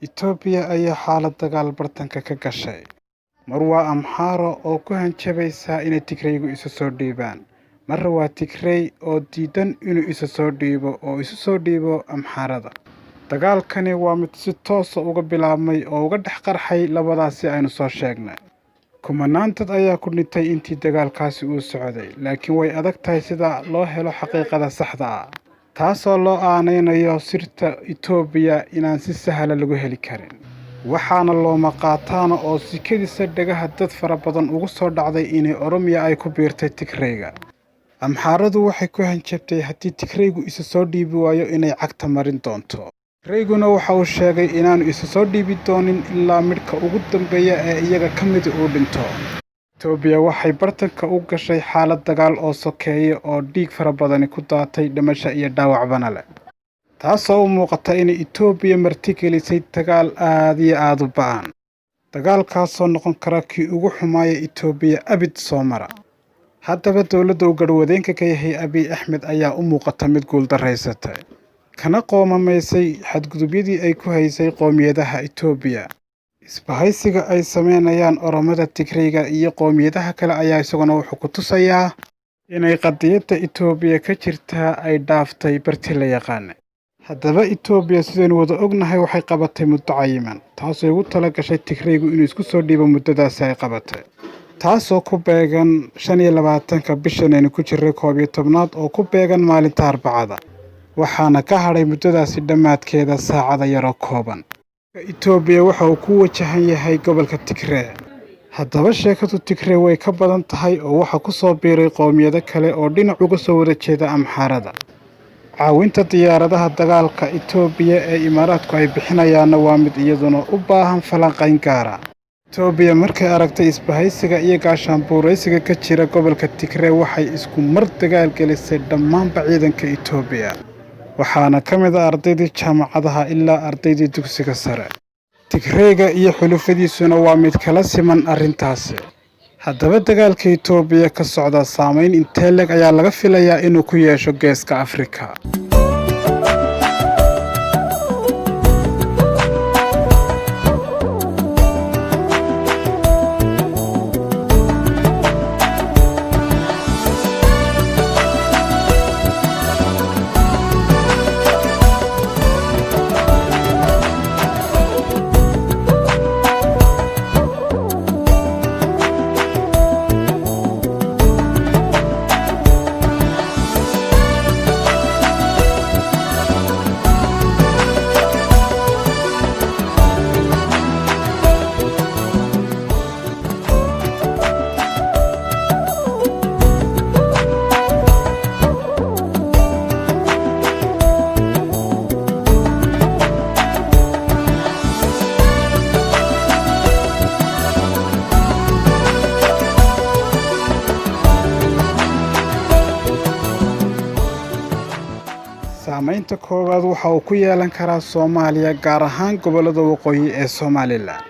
Itoobiya ayaa xaalad dagaal bartanka ka gashay. Mar waa Amharo oo ku hanjabaysa inay Tigraygu isu soo dhiibaan. Mar waa Tigray oo diidan inuu isu soo dhiibo Amharada. Dagaalkani waa mid si toos ah uga bilaabmay oo uga dhex qarxay labadaasi aynu soo sheegnay. Kumanaan dad ayaa ku dhintay intii dagaalkaasi uu socday, laakiin way adag tahay sida loo helo xaqiiqada saxda ah. taasoo loo aaneynayo sirta Itoobiya inaan si sahal ah lagu heli karin. Waxaana looma qaataan oo sikadiisa dhagaha dad fara badan ugu soo dhacday in Oromiya ay ku biirtay Tigrayga. Amharadu waxay ku hanjabtay haddii Tigraygu isu soo dhiibi waayo inay cagta marin doonto. Tigrayguna waxa uu sheegay inaanu isu soo dhiibi doonin ilaa midhka ugu dambeeya ee iyaga ka mid uu dhinto. Itoobiya waxay bartanka u gashay xaalad dagaal oo sokeeye oo dhiig fara badan ku daatay dhimasho iyo dhaawacbana leh. taasoo u muuqata in Itoobiya martigelisay dagaal aad iyo aad u ba'an. Dagaalkaasoo noqon kara kii ugu xumaaya Itoobiya abid soo mara. Haddaba dowladda uu garwadeenka ka yahay Abiy Ahmed ayaa u muuqata mid guuldareysatay, kana qoomamaysay xadgudubyadii ay ku haysay qoomiyadaha Itoobiya. Isbahaysiga ay sameynayaan Oromada, Tigrayga iyo qoomiyadaha kale ayaa isaguna wuxuu ku tusayaa inay qadiyadda Itoobiya ka jirta ay dhaaftay bartii la yaqaanay. Haddaba Itoobiya sidaynu wada ognahay waxay qabatay muddo cayiman, taasoo ugu talagashay Tigraygu inuu isku soo dhiibo muddadaasi ay qabatay, taasoo ku beegan 25 bishan aynu ku jirray 11 oo ku beegan maalinta Arbacada. waxaana ka hadhay muddadaasi dhammaadkeeda saacada yaro kooban. Itoobiya waxa uu ku wajahan yahay gobolka Tigray. Haddaba sheekadu Tigray way ka badan tahay oo waxa ku soo biiray qoomiyado kale oo dhinac uga soo wada jeeda Amharada. caawinta diyaaradaha dagaalka Itoobiya ee Imaaraadku ay bixinayaanna waa mid iyaduna u baahan falanqayn gaar ah. Itoobiya markay aragtay isbahaysiga iyo gaashaanbuuraysiga ka jira gobolka Tigray waxay isku mar dagaal gelisay dhammaanba ciidanka Itoobiya. waxaana ka mid ah ardaydii jaamacadaha ilaa ardaydii dugsiga sare. Tigrayga iyo xulufadiisuna waa mid kala siman arrintaasi. Haddaba dagaalka Itoobiya ka socda saameyn intee leeg ayaa laga filayaa inuu ku yeesho Geeska Afrika. saamaynta koowaad waxa uu ku yeelan karaa Soomaaliya gaar ahaan gobolada waqooyi ee Soomaaliland,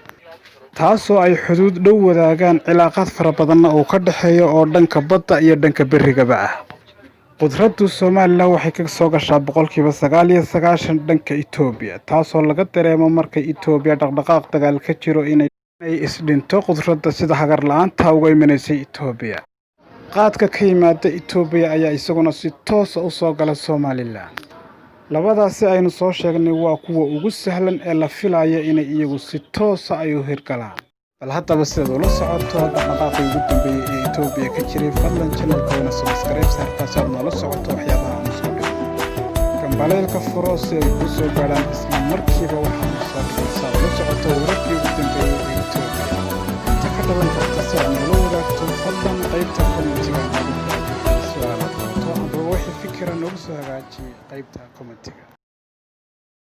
taasoo ay xuduud dhow wadaagaan cilaaqaad fara badanna uu ka dhaxeeyo oo dhanka badda iyo dhanka berrigaba ah. qudraddu Soomaaliland waxay ka soo gashaa 99% dhanka Itoobiya, taasoo laga dareemo markay Itoobiya dhaqdhaqaaq dagaal ka jiro inay isdhinto qudradda sida hagar la'aanta uga imanaysay Itoobiya. qaadka ka yimaada Itoobiya ayaa isaguna si toos ah u soo gala Soomaaliland. labadaasi aynu soo sheegnay waa kuwa ugu sahlan ee la filayo inay iyagu si toos ah ay u hirgalaan. bal haddaba sidaad ula socoto dhaqdhaqaaqii ugu dambeeyay ee Itoobiya ka jiray, fadlan channelkeena subscribe saarta si aad noola socoto waxyaabaha aan soo dhigno. gambaleelka furo si ay kuu soo gaadhaan isla markiiba waxaan soo dhignay si aad ula socoto wararkii ugu dambeeyay ee Itoobiya. inta ka dhalan karta si aad noola wadaagto fadlan qaybta commentiga noogu soo hagaaji qaybta commentiga.